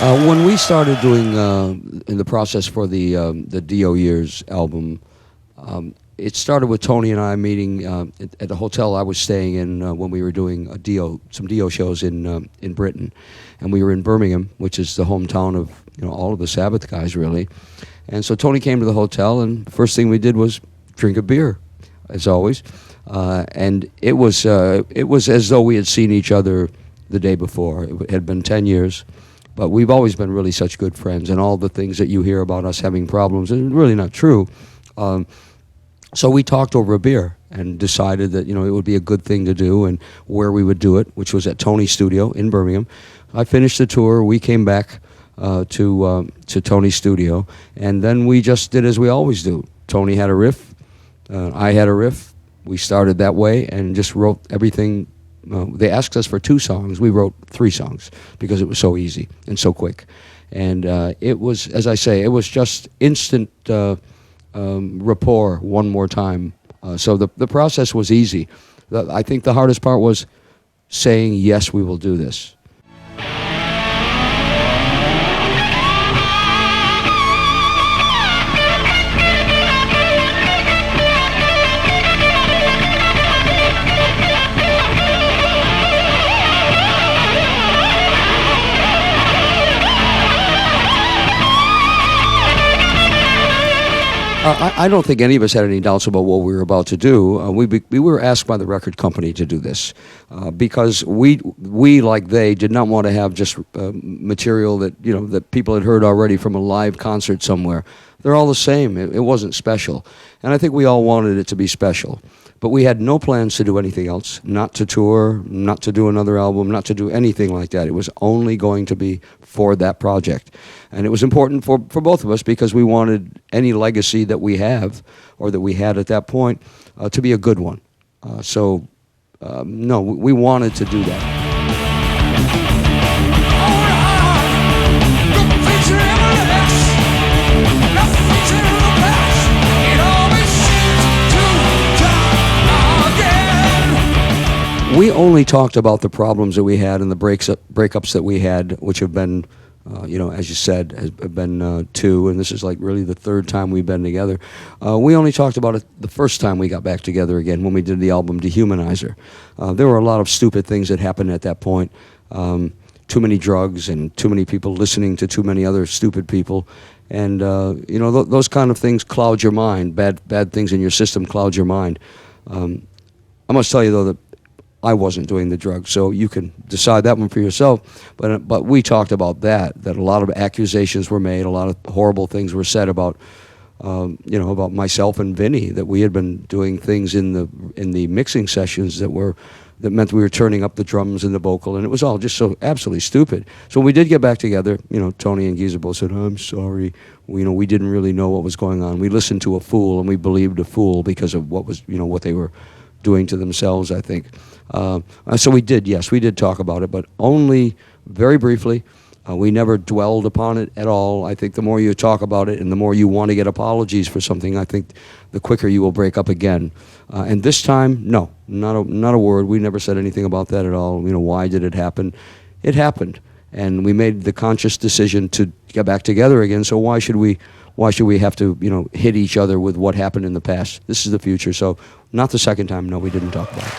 When we started doing in the process for the Dio Years album, it started with Tony and I meeting at the hotel I was staying in when we were doing some Dio shows in Britain, and we were in Birmingham, which is the hometown of all of the Sabbath guys really. And so Tony came to the hotel, and the first thing we did was drink a beer, as always, and it was as though we had seen each other the day before. It had been 10 years. But we've always been really such good friends, and all the things that you hear about us having problems is really not true. So we talked over a beer and decided that it would be a good thing to do and where we would do it, which was at Tony's studio in Birmingham. I finished the tour. We came back to Tony's studio, and then we just did as we always do. Tony had a riff, I had a riff. We started that way and just wrote everything. They asked us for 2 songs. We wrote 3 songs because it was so easy and so quick. And it was, as I say, it was just instant rapport one more time. So the process was easy. I think the hardest part was saying, yes, we will do this. I don't think any of us had any doubts about what we were about to do. We were asked by the record company to do this because we like they did not want to have just material that that people had heard already from a live concert somewhere. They're all the same. It wasn't special, and I think we all wanted it to be special. But we had no plans to do anything else, not to tour, not to do another album, not to do anything like that. It was only going to be for that project. And it was important for both of us because we wanted any legacy that we have or that we had at that point to be a good one. No, we wanted to do that. We only talked about the problems that we had and the breakups that we had, which have been, as you said, have been 2, and this is like really the 3rd time we've been together. We only talked about it the first time we got back together again when we did the album Dehumanizer. There were a lot of stupid things that happened at that point. Too many drugs and too many people listening to too many other stupid people. And, those kind of things cloud your mind. Bad things in your system cloud your mind. I must tell you, though, that I wasn't doing the drugs, so you can decide that one for yourself. But we talked about that a lot of accusations were made, a lot of horrible things were said about about myself and Vinny, that we had been doing things in the mixing sessions that meant we were turning up the drums and the vocal, and it was all just so absolutely stupid. So when we did get back together, Tony and Geezer both said, "I'm sorry. We didn't really know what was going on. We listened to a fool and we believed a fool because of what was what they were doing to themselves, I think." So we did talk about it, but only very briefly. We never dwelled upon it at all. I think the more you talk about it and the more you want to get apologies for something, I think the quicker you will break up again. And this time, no, not a word. We never said anything about that at all. Why did it happen? It happened, and we made the conscious decision to get back together again. So why should we have to hit each other with what happened in the past? This is the future. So not the second time. No, we didn't talk about it.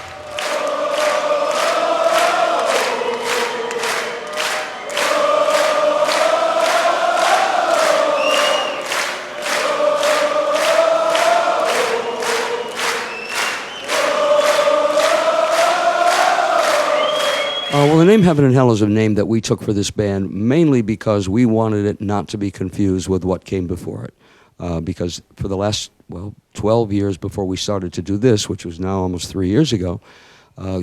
Well, the name Heaven and Hell is a name that we took for this band mainly because we wanted it not to be confused with what came before it. Because for the last, 12 years before we started to do this, which was now almost 3 years ago,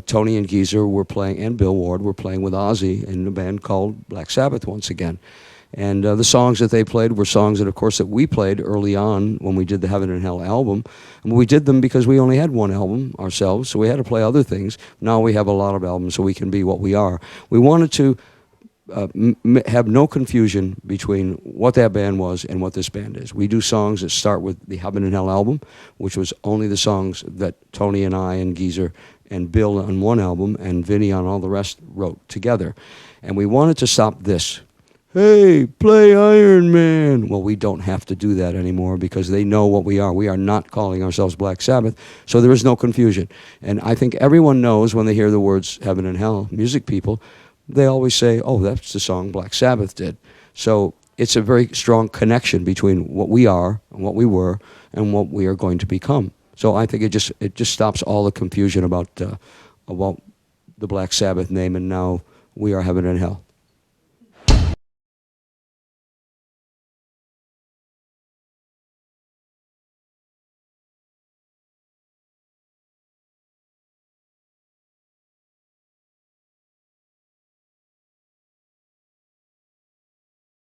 Tony and Geezer were playing, and Bill Ward were playing with Ozzy in a band called Black Sabbath once again. And the songs that they played were songs that, of course, that we played early on when we did the Heaven and Hell album. And we did them because we only had one album ourselves, so we had to play other things. Now we have a lot of albums, so we can be what we are. We wanted to have no confusion between what that band was and what this band is. We do songs that start with the Heaven and Hell album, which was only the songs that Tony and I and Geezer and Bill on one album and Vinny on all the rest wrote together. And we wanted to stop this. hey, play Iron Man. Well, we don't have to do that anymore because they know what we are. We are not calling ourselves Black Sabbath, so there is no confusion. And I think everyone knows when they hear the words heaven and hell, music people, they always say, oh, that's the song Black Sabbath did. So it's a very strong connection between what we are and what we were and what we are going to become. So I think it just stops all the confusion about the Black Sabbath name, and now we are heaven and hell.